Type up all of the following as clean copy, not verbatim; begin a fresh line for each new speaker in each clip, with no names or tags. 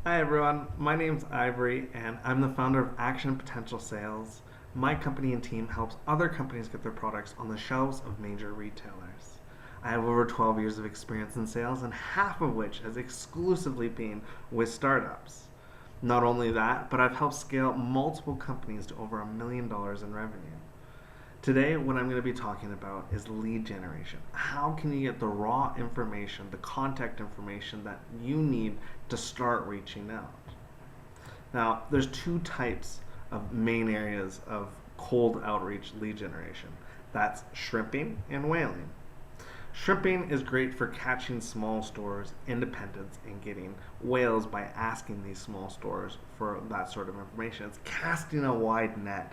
Hi everyone, my name's Ivory and I'm the founder of Action Potential Sales. My company and team helps other companies get their products on the shelves of major retailers. I have over 12 years of experience in sales and half of which has exclusively been with startups. Not only that, but I've helped scale multiple companies to over $1 million in revenue. Today, what I'm going to be talking about is lead generation. How can you get the raw information, the contact information that you need to start reaching out? Now, there's two types of main areas of cold outreach lead generation. That's shrimping and whaling. Shrimping is great for catching small stores, independents, and getting whales by asking these small stores for that sort of information. It's casting a wide net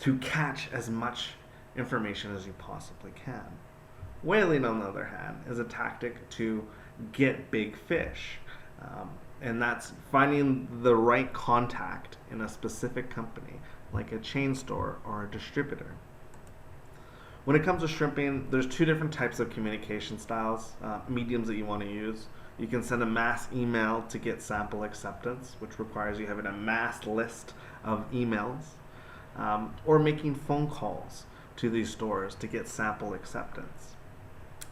to catch as much information as you possibly can. Whaling, on the other hand, is a tactic to get big fish. And that's finding the right contact in a specific company, like a chain store or a distributor. When it comes to shrimping, there's two different types of communication styles, mediums that you want to use. You can send a mass email to get sample acceptance, which requires you having a mass list of emails, or making phone calls to these stores to get sample acceptance.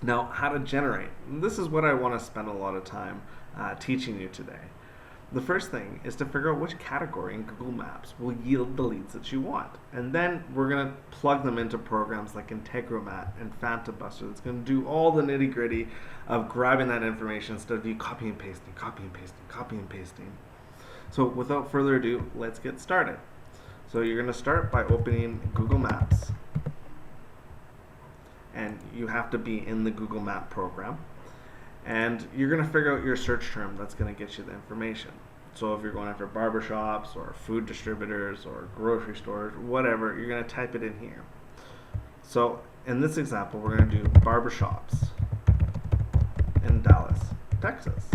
Now, how to generate. This is what I want to spend a lot of time teaching you today. The first thing is to figure out which category in Google Maps will yield the leads that you want. And then we're going to plug them into programs like Integromat and Phantom Buster that's going to do all the nitty gritty of grabbing that information instead of you copy and pasting, copy and pasting, copy and pasting. So without further ado, let's get started. So you're going to start by opening Google Maps. And you have to be in the Google Map program. And you're going to figure out your search term that's going to get you the information. So if you're going after barbershops or food distributors or grocery stores, whatever, you're going to type it in here. So in this example, we're going to do barbershops in Dallas, Texas.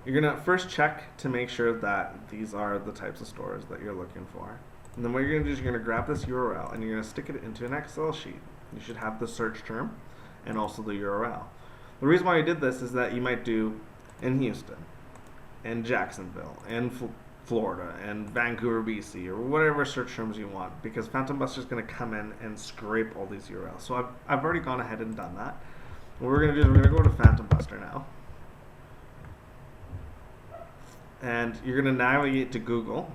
You're going to first check to make sure that these are the types of stores that you're looking for. And then what you're going to do is you're going to grab this URL and you're going to stick it into an Excel sheet. You should have the search term and also the URL. The reason why I did this is that you might do in Houston, and Jacksonville, and Florida, and Vancouver, BC, or whatever search terms you want, because Phantom Buster is going to come in and scrape all these URLs. So I've already gone ahead and done that. What we're going to do is we're going to go to Phantom Buster now. And you're going to navigate to Google.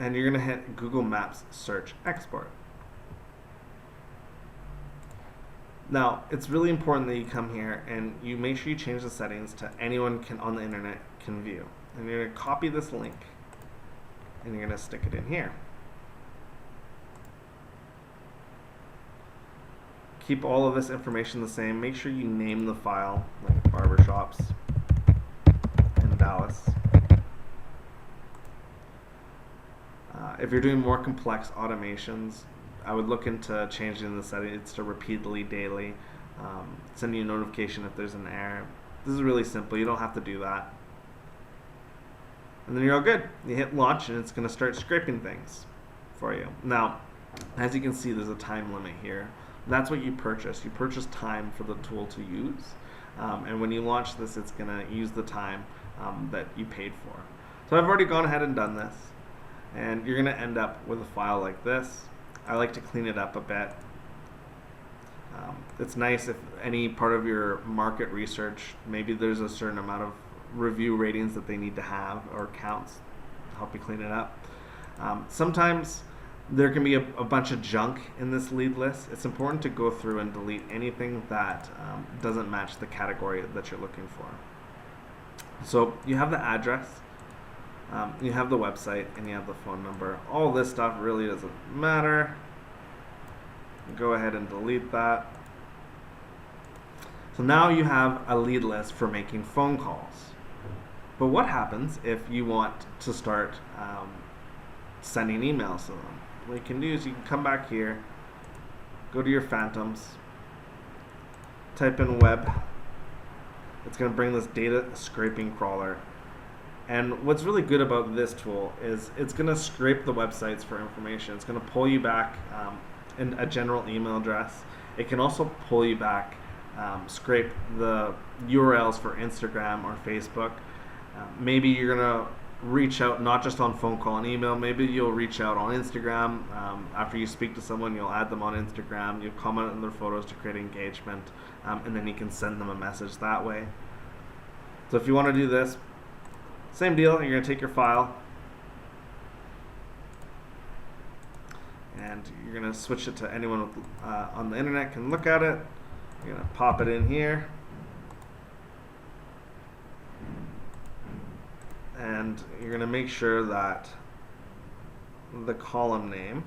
And you're going to hit Google Maps Search Export. Now, it's really important that you come here and you make sure you change the settings to anyone on the internet can view. And you're going to copy this link and you're going to stick it in here. Keep all of this information the same. Make sure you name the file, like barbershops in Dallas. If you're doing more complex automations, I would look into changing the settings to repeatedly daily, sending you a notification if there's an error. This is really simple. You don't have to do that. And then you're all good. You hit launch and it's going to start scraping things for you. Now, as you can see, there's a time limit here. That's what you purchase. You purchase time for the tool to use. And when you launch this, it's going to use the time that you paid for. So I've already gone ahead and done this. And you're going to end up with a file like this. I like to clean it up a bit. It's nice if any part of your market research, maybe there's a certain amount of review ratings that they need to have or counts to help you clean it up. Sometimes there can be a bunch of junk in this lead list. It's important to go through and delete anything that doesn't match the category that you're looking for. So you have the address. You have the website and you have the phone number. All this stuff really doesn't matter. Go ahead and delete that. So now you have a lead list for making phone calls. But what happens if you want to start sending emails to them? What you can do is you can come back here, go to your Phantoms, type in web. It's going to bring this data scraping crawler. And what's really good about this tool is it's going to scrape the websites for information. It's going to pull you back in a general email address. It can also pull you back scrape the URLs for Instagram or Facebook. Maybe you're going to reach out not just on phone call and email. Maybe you'll reach out on Instagram. After you speak to someone, you'll add them on Instagram. You'll comment on their photos to create engagement, and then you can send them a message that way. So if you want to do this, same deal. You're going to take your file and you're going to switch it to anyone with, on the internet can look at it. You're going to pop it in here. And you're going to make sure that the column name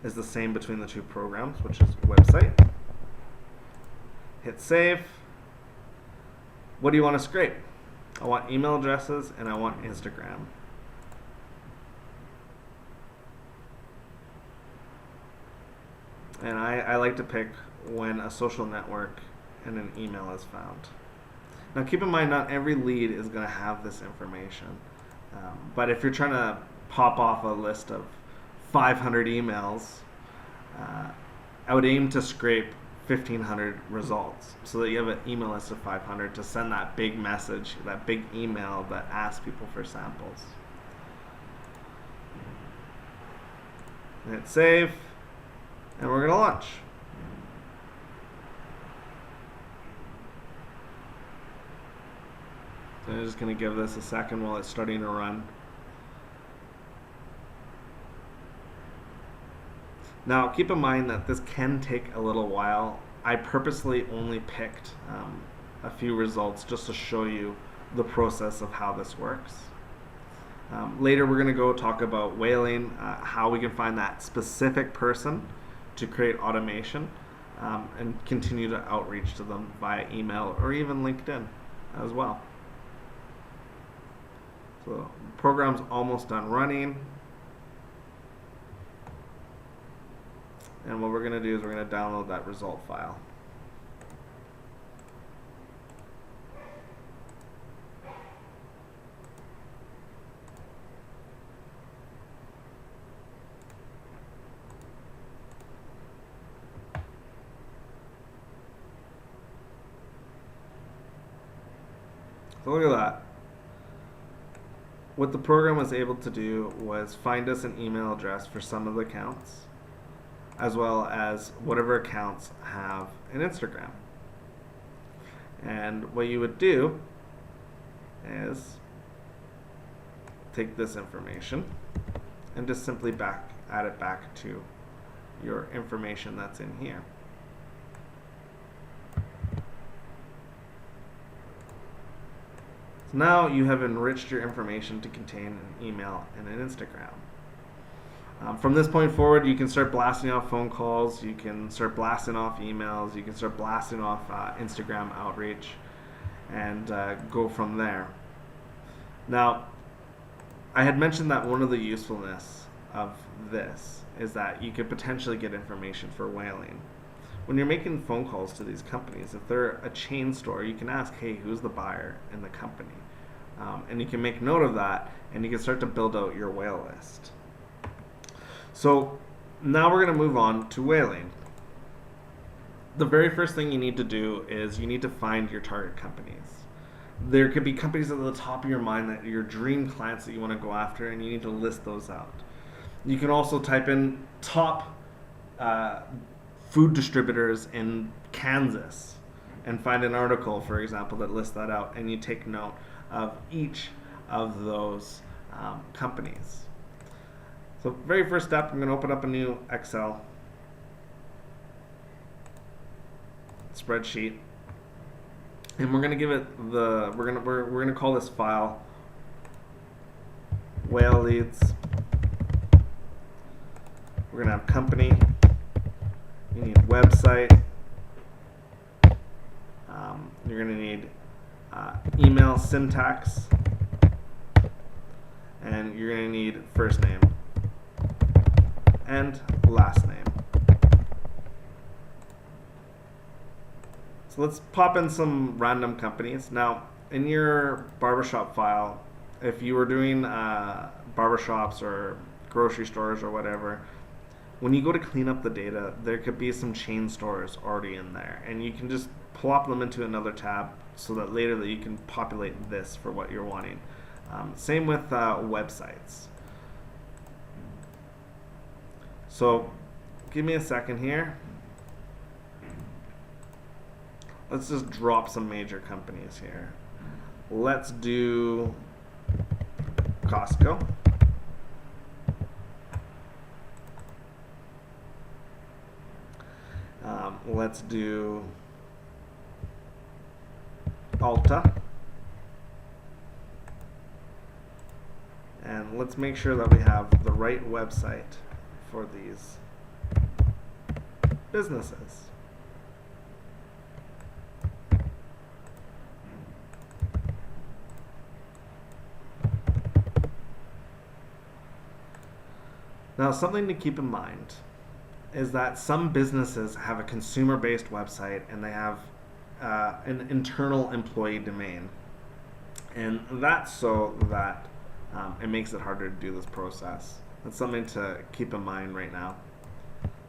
is the same between the two programs, which is website. Hit save. What do you want to scrape? I want email addresses and I want Instagram. And I like to pick when a social network and an email is found. Now keep in mind, not every lead is going to have this information. But if you're trying to pop off a list of 500 emails, I would aim to scrape 1,500 results so that you have an email list of 500 to send that big message, that big email that asks people for samples. Hit save, and we're going to launch. So I'm just going to give this a second while it's starting to run. Now keep in mind that this can take a little while. I purposely only picked a few results just to show you the process of how this works. Later we're going to go talk about whaling, how we can find that specific person to create automation, and continue to outreach to them via email or even LinkedIn as well. So the program's almost done running. And what we're going to do is we're going to download that result file. So look at that. What the program was able to do was find us an email address for some of the accounts, as well as whatever accounts have an Instagram. And what you would do is take this information and just simply add it back to your information that's in here. So now you have enriched your information to contain an email and an Instagram. From this point forward, you can start blasting off phone calls, you can start blasting off emails, you can start blasting off Instagram outreach, and go from there. Now, I had mentioned that one of the usefulness of this is that you could potentially get information for whaling. When you're making phone calls to these companies, if they're a chain store, you can ask, hey, who's the buyer in the company? And you can make note of that, and you can start to build out your whale list. So now we're going to move on to whaling. The very first thing you need to do is you need to find your target companies. There could be companies at the top of your mind that are your dream clients that you want to go after, and you need to list those out. You can also type in top food distributors in Kansas and find an article, for example, that lists that out, and you take note of each of those companies. So very first step, I'm going to open up a new Excel spreadsheet, and we're going to give it we're going to call this file whale leads. We're going to have company. You need website. You're going to need email syntax, and you're going to need first name and last name. So let's pop in some random companies. Now, in your barbershop file, if you were doing barbershops or grocery stores or whatever, when you go to clean up the data, there could be some chain stores already in there, and you can just plop them into another tab so that later that you can populate this for what you're wanting. Same with websites. So give me a second here. Let's just drop some major companies here. Let's do Costco. Let's do Ulta. And let's make sure that we have the right website for these businesses. Now, something to keep in mind is that some businesses have a consumer-based website and they have an internal employee domain. And that's so that it makes it harder to do this process. That's something to keep in mind right now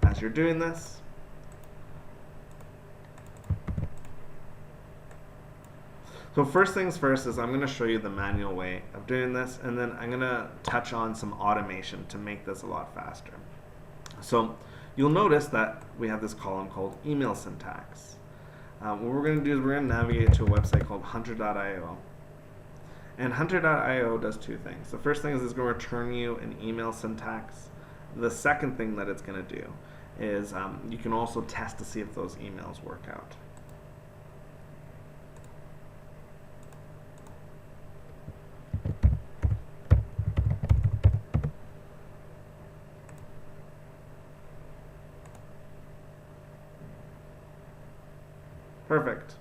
as you're doing this. So first things first is I'm going to show you the manual way of doing this, and then I'm going to touch on some automation to make this a lot faster. So you'll notice that we have this column called email syntax. What we're going to do is we're going to navigate to a website called hunter.io. And hunter.io does two things. The first thing is it's going to return you an email syntax. The second thing that it's going to do is you can also test to see if those emails work out. Perfect.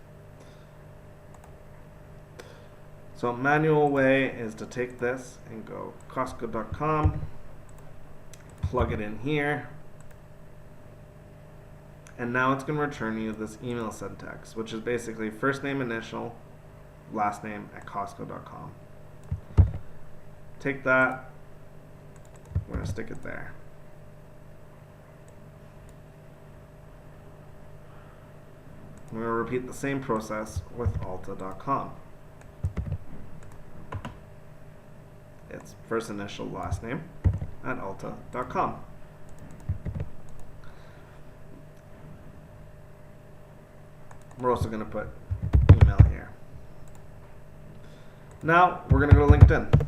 So manual way is to take this and go Costco.com, plug it in here, and now it's going to return you this email syntax, which is basically first name initial, last name at Costco.com. Take that, we're going to stick it there. We're going to repeat the same process with Ulta.com. It's first initial, last name at Ulta.com. We're also going to put email here. Now we're going to go to LinkedIn.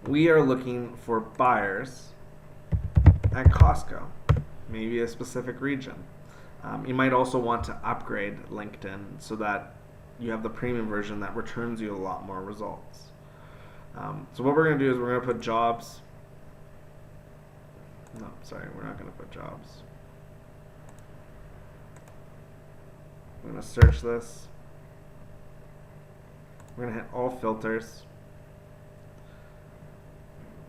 We are looking for buyers at Costco, maybe a specific region. You might also want to upgrade LinkedIn so that you have the premium version that returns you a lot more results. So what we're going to do is we're going to put jobs. No, sorry, we're not going to put jobs. We're going to search this. We're going to hit all filters.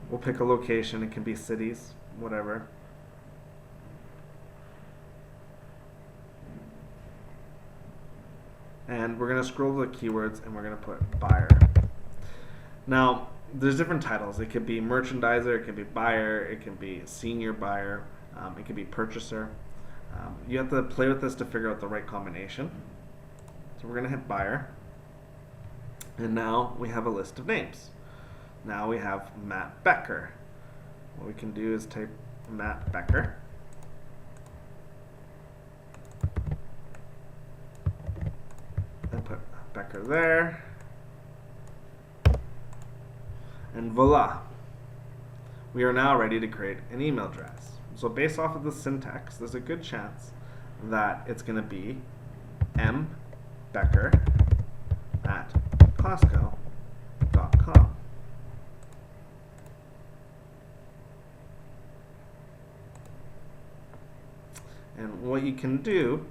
We'll pick a location. It can be cities, whatever. And we're going to scroll to the keywords and we're going to put buyer. Now, there's different titles. It could be merchandiser, it could be buyer, it can be senior buyer, it could be purchaser. You have to play with this to figure out the right combination. So we're going to hit buyer. And now we have a list of names. Now we have Matt Becker. What we can do is type Matt Becker. And put Becker there. And voila. We are now ready to create an email address. So based off of the syntax, there's a good chance that it's going to be mbecker at Costco.com. And what you can do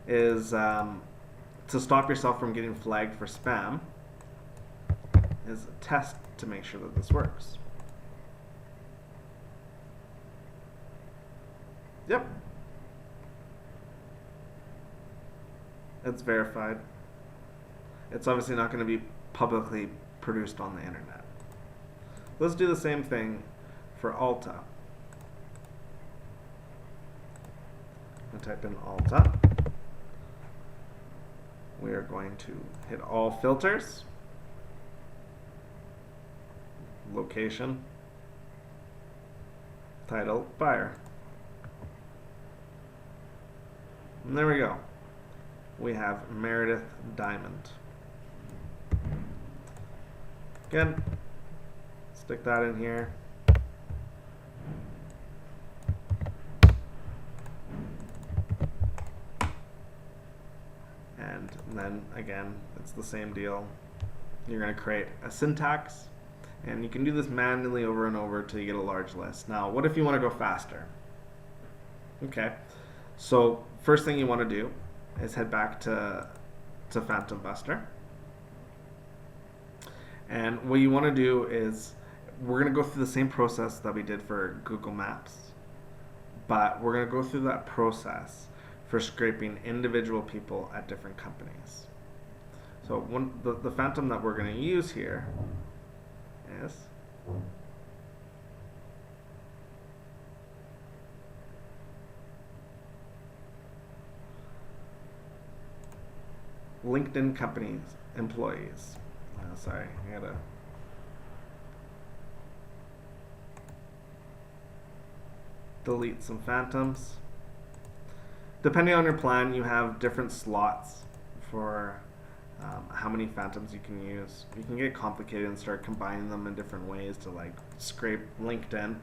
is, to stop yourself from getting flagged for spam, is test to make sure that this works. Yep. It's verified. It's obviously not going to be publicly produced on the internet. Let's do the same thing for Alta. I'm going to type in Alta. We are going to hit all filters, location, title, buyer. And there we go. We have Meredith Diamond. Again, stick that in here. And then again, it's the same deal. You're going to create a syntax, and you can do this manually over and over until you get a large list. Now, what if you want to go faster? Okay, so first thing you want to do is head back to Phantom Buster. And what you want to do is, we're going to go through the same process that we did for Google Maps, but we're going to go through that process for scraping individual people at different companies. So the phantom that we're going to use here is LinkedIn companies employees. Sorry, I gotta delete some phantoms. Depending on your plan, you have different slots for how many phantoms you can use. You can get complicated and start combining them in different ways to like scrape LinkedIn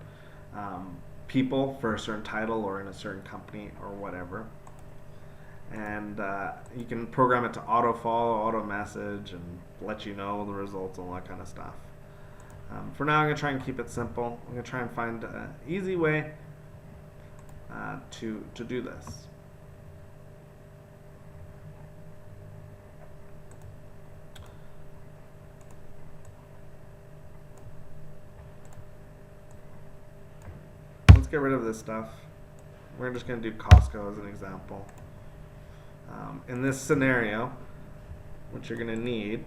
people for a certain title or in a certain company or whatever. And you can program it to auto follow, auto message, and let you know the results, all that kind of stuff. For now, I'm going to try and keep it simple. I'm going to try and find an easy way to do this. Let's get rid of this stuff. We're just going to do Costco as an example. In this scenario, what you're going to need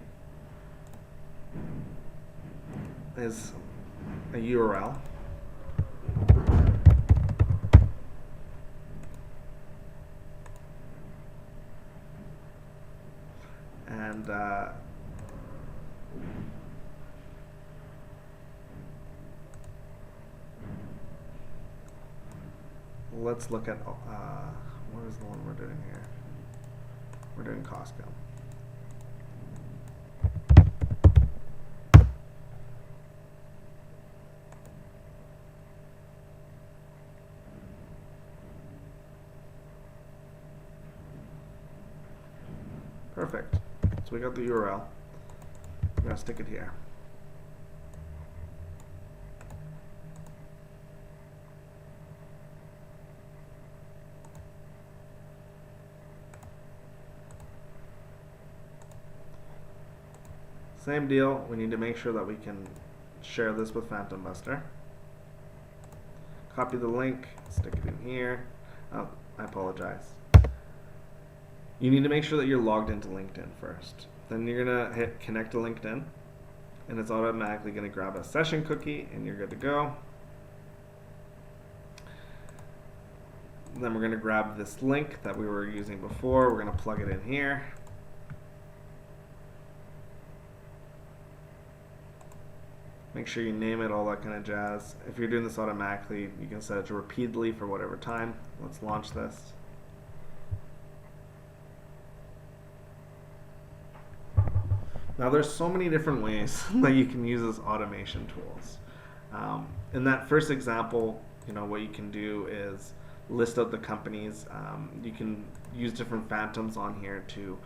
is a URL. And let's look at what is the one we're doing here? We're doing Costco. Perfect. So we got the URL. I'm going to stick it here. Same deal, we need to make sure that we can share this with Phantom Buster. Copy the link, stick it in here. Oh, I apologize. You need to make sure that you're logged into LinkedIn first. Then you're going to hit connect to LinkedIn, and it's automatically going to grab a session cookie, and you're good to go. Then we're going to grab this link that we were using before. We're going to plug it in here. Make sure you name it, all that kind of jazz. If you're doing this automatically, you can set it to repeatedly for whatever time. Let's launch this. Now there's so many different ways that you can use this automation tools. In that first example, what you can do is list out the companies. You can use different phantoms on here to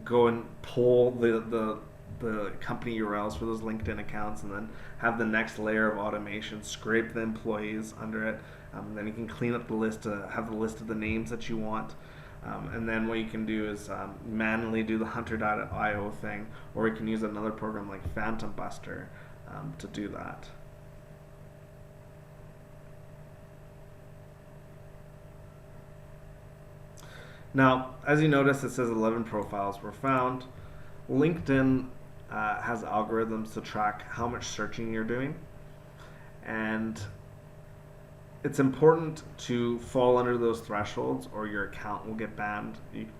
go and pull the company URLs for those LinkedIn accounts, and then have the next layer of automation scrape the employees under it. Then you can clean up the list to have the list of the names that you want. And then what you can do is manually do the hunter.io thing, or you can use another program like Phantom Buster to do that. Now, as you notice, it says 11 profiles were found. LinkedIn has algorithms to track how much searching you're doing, and it's important to fall under those thresholds or your account will get banned.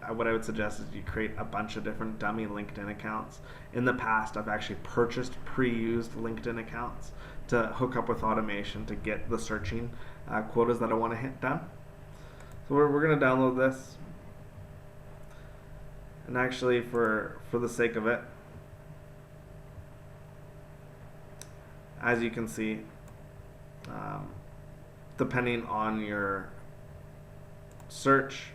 What I would suggest is you create a bunch of different dummy LinkedIn accounts. In the past, I've actually purchased pre-used LinkedIn accounts to hook up with automation to get the searching quotas that I want to hit done. So we're going to download this. And actually, for the sake of it, as you can see, depending on your search,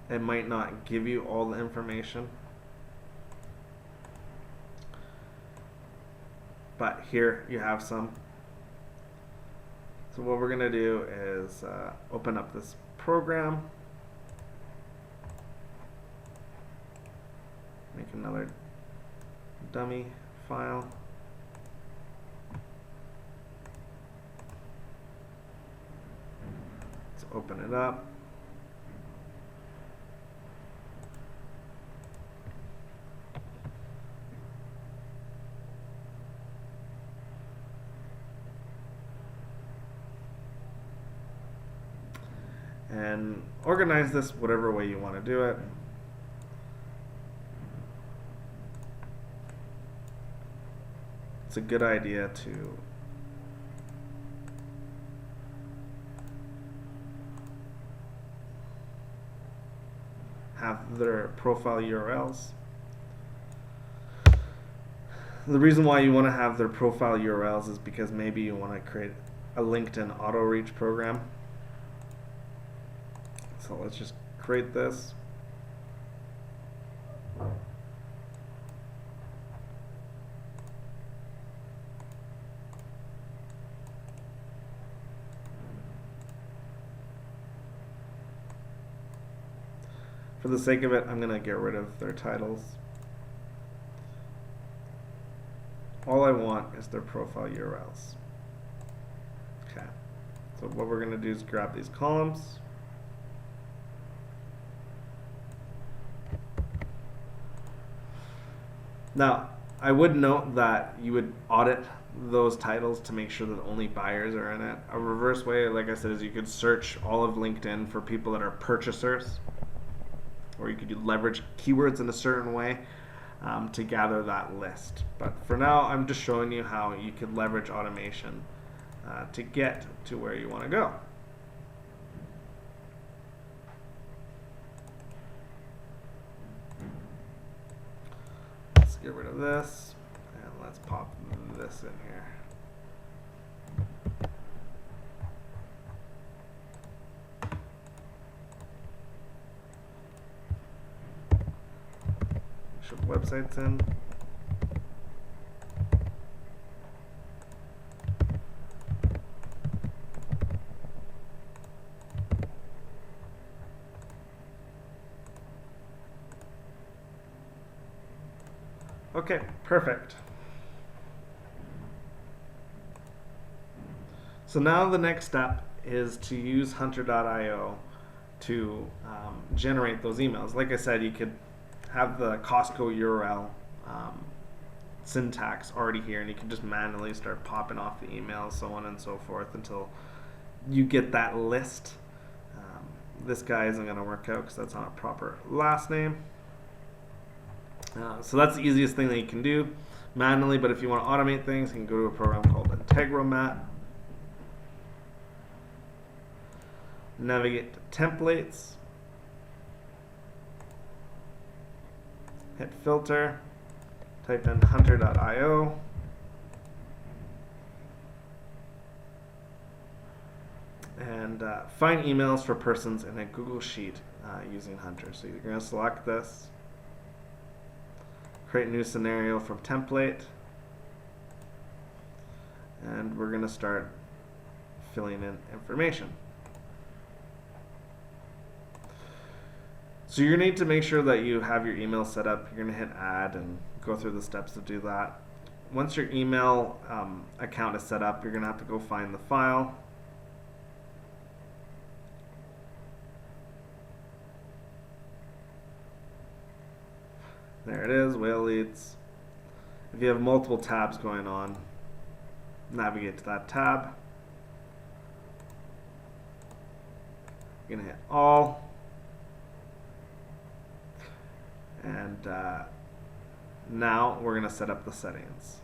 it might not give you all the information. But here you have some. So what we're going to do is open up this program, make another dummy file. Let's open it up. And organize this whatever way you want to do it. It's a good idea to have their profile URLs. The reason why you want to have their profile URLs is because maybe you want to create a LinkedIn auto reach program. So let's just create this. For the sake of it, I'm going to get rid of their titles. All I want is their profile URLs. Okay. So what we're going to do is grab these columns. Now, I would note that you would audit those titles to make sure that only buyers are in it. A reverse way, like I said, is you could search all of LinkedIn for people that are purchasers, or you could leverage keywords in a certain way to gather that list. But for now, I'm just showing you how you could leverage automation to get to where you want to go. Get rid of this, and let's pop this in here. Show the websites in. Okay, perfect. So now the next step is to use hunter.io to generate those emails. Like I said, you could have the Costco URL syntax already here, and you can just manually start popping off the emails, so on and so forth, until you get that list. This guy isn't going to work out because that's not a proper last name. So that's the easiest thing that you can do manually, but if you want to automate things, you can go to a program called Integromat. Navigate to templates, hit filter, type in hunter.io, and find emails for persons in a Google Sheet using Hunter. So you're going to select this. Create a new scenario from template, and we're going to start filling in information. So you're going to need to make sure that you have your email set up. You're going to hit add and go through the steps to do that. Once your email account is set up, you're going to have to go find the file. There it is, whale leads. If you have multiple tabs going on, navigate to that tab. You're gonna hit all. And now we're gonna set up the settings.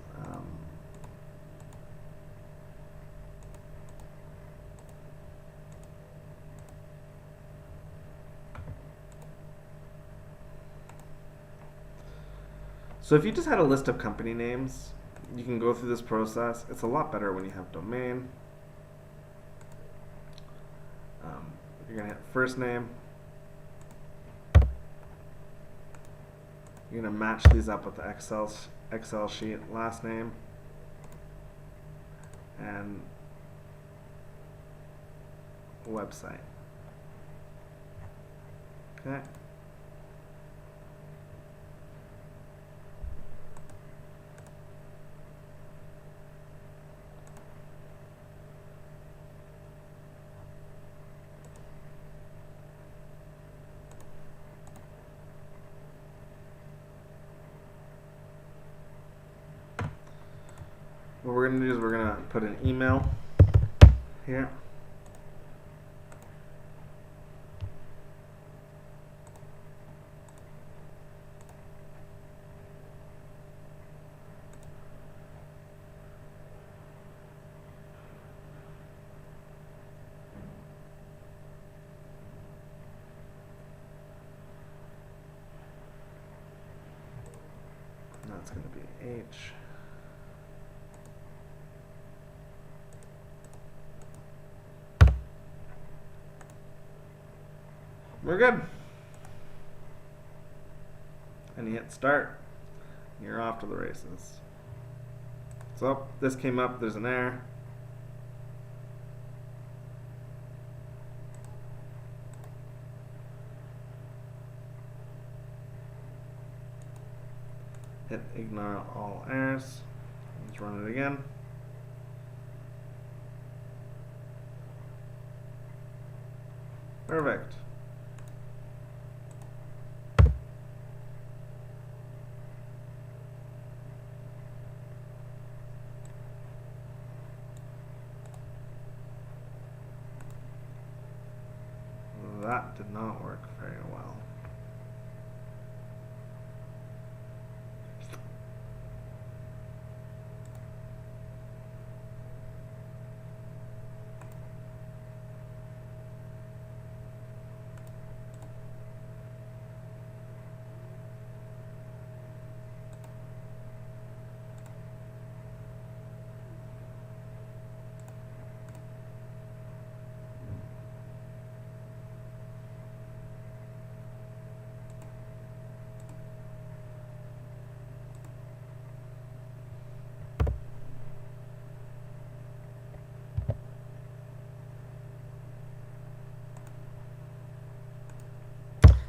So if you just had a list of company names, you can go through this process. It's a lot better when you have domain. You're gonna hit first name. You're gonna match these up with the Excel sheet, last name, and website. Okay. What we're going to do is we're going to put an email here. That's going to be H. We're good. And you hit start. You're off to the races. So this came up, there's an error. Hit ignore all errors. Let's run it again. Perfect. That did not work very well.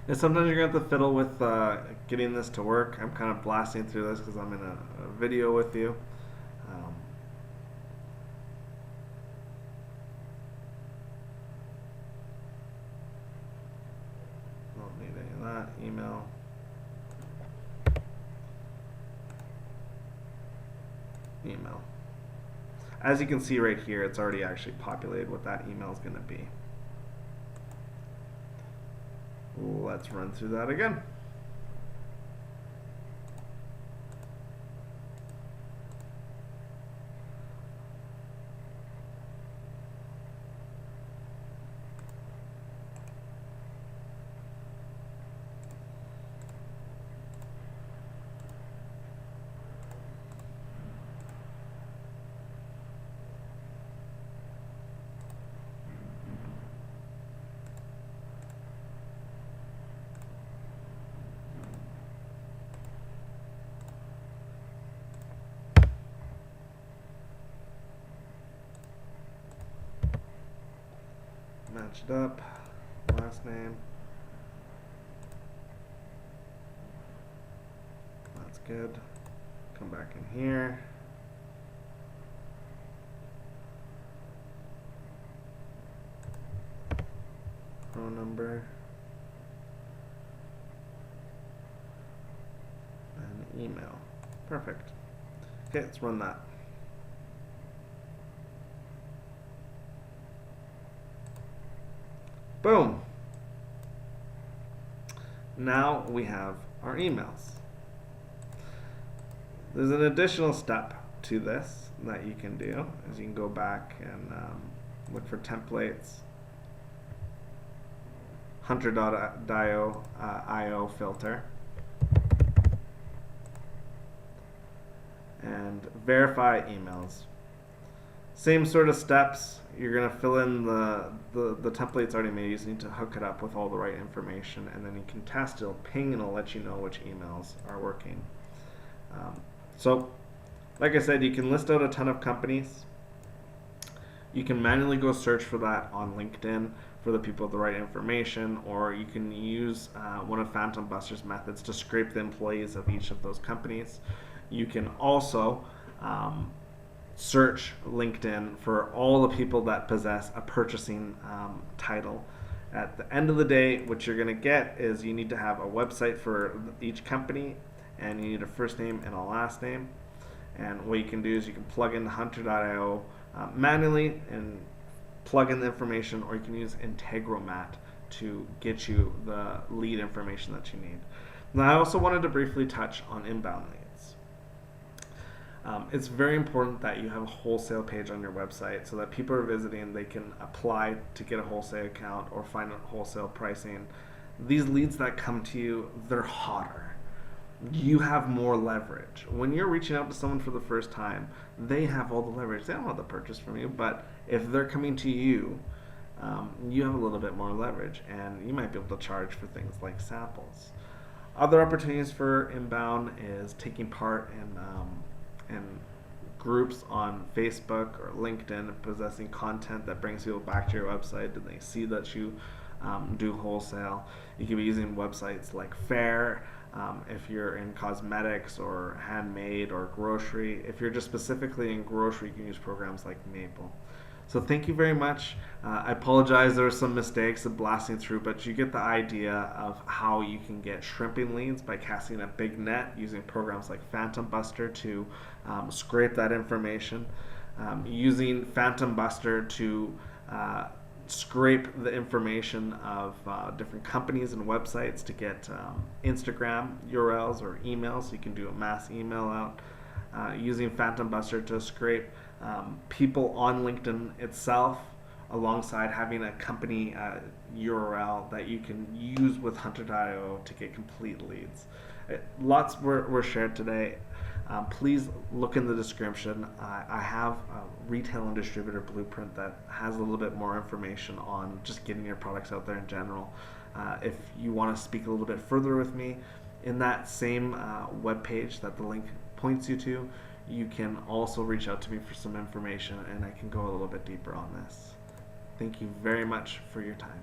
And sometimes you're going to have to fiddle with getting this to work. I'm kind of blasting through this because I'm in a video with you. Don't need any of that. Email. Email. As you can see right here, it's already actually populated what that email is going to be. Let's run through that again. Match it up, last name, that's good. Come back in here. Phone number. email. Perfect. Okay, let's run that. Boom. Now we have our emails. There's an additional step to this that you can do, is you can go back and look for templates, Hunter.io filter, and verify emails. Same sort of steps. You're going to fill in the templates already made. You just need to hook it up with all the right information, and then you can test. It'll ping and it'll let you know which emails are working. So, like I said, you can list out a ton of companies. You can manually go search for that on LinkedIn for the people with the right information, or you can use one of Phantom Buster's methods to scrape the employees of each of those companies. You can also search LinkedIn for all the people that possess a purchasing title. At the end of the day, what you're going to get is you need to have a website for each company, and you need a first name and a last name. And what you can do is you can plug in Hunter.io manually and plug in the information, or you can use Integromat to get you the lead information that you need. Now, I also wanted to briefly touch on inbound leads. It's very important that you have a wholesale page on your website so that people are visiting, they can apply to get a wholesale account or find wholesale pricing. These leads that come to you, they're hotter. You have more leverage. When you're reaching out to someone for the first time, they have all the leverage. They don't have the purchase from you, but if they're coming to you, you have a little bit more leverage, and you might be able to charge for things like samples. Other opportunities for inbound is taking part in groups on Facebook or LinkedIn, possessing content that brings people back to your website, and they see that you do wholesale. You can be using websites like Fair. If you're in cosmetics or handmade or grocery. If you're just specifically in grocery, you can use programs like Maple. So thank you very much. I apologize, there were some mistakes of blasting through, but you get the idea of how you can get shrimping leads by casting a big net using programs like Phantom Buster to scrape that information, using Phantom Buster to scrape the information of different companies and websites to get Instagram URLs or emails, so you can do a mass email out, using Phantom Buster to scrape people on LinkedIn itself, alongside having a company URL that you can use with Hunter.io to get complete leads. Lots were shared today. Please look in the description. I have a retail and distributor blueprint that has a little bit more information on just getting your products out there in general. If you want to speak a little bit further with me, in that same web page that the link points you to, you can also reach out to me for some information, and I can go a little bit deeper on this. Thank you very much for your time.